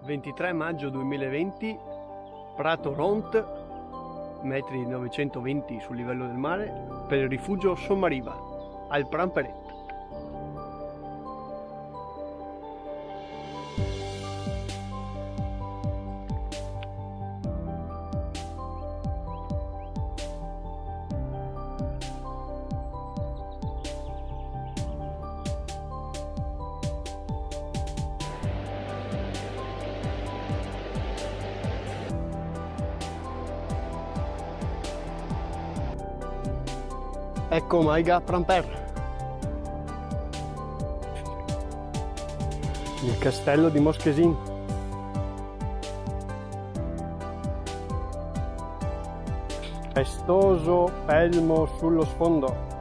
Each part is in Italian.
23 maggio 2020, Prato Ront, metri 920 sul livello del mare, per il rifugio Sommariva, al Pramperet. Ecco Maiga Pramper, il castello di Moschesin. Festoso elmo sullo sfondo.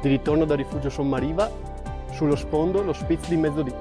Di ritorno dal rifugio Sommariva, sullo sfondo lo Spitz di mezzodì.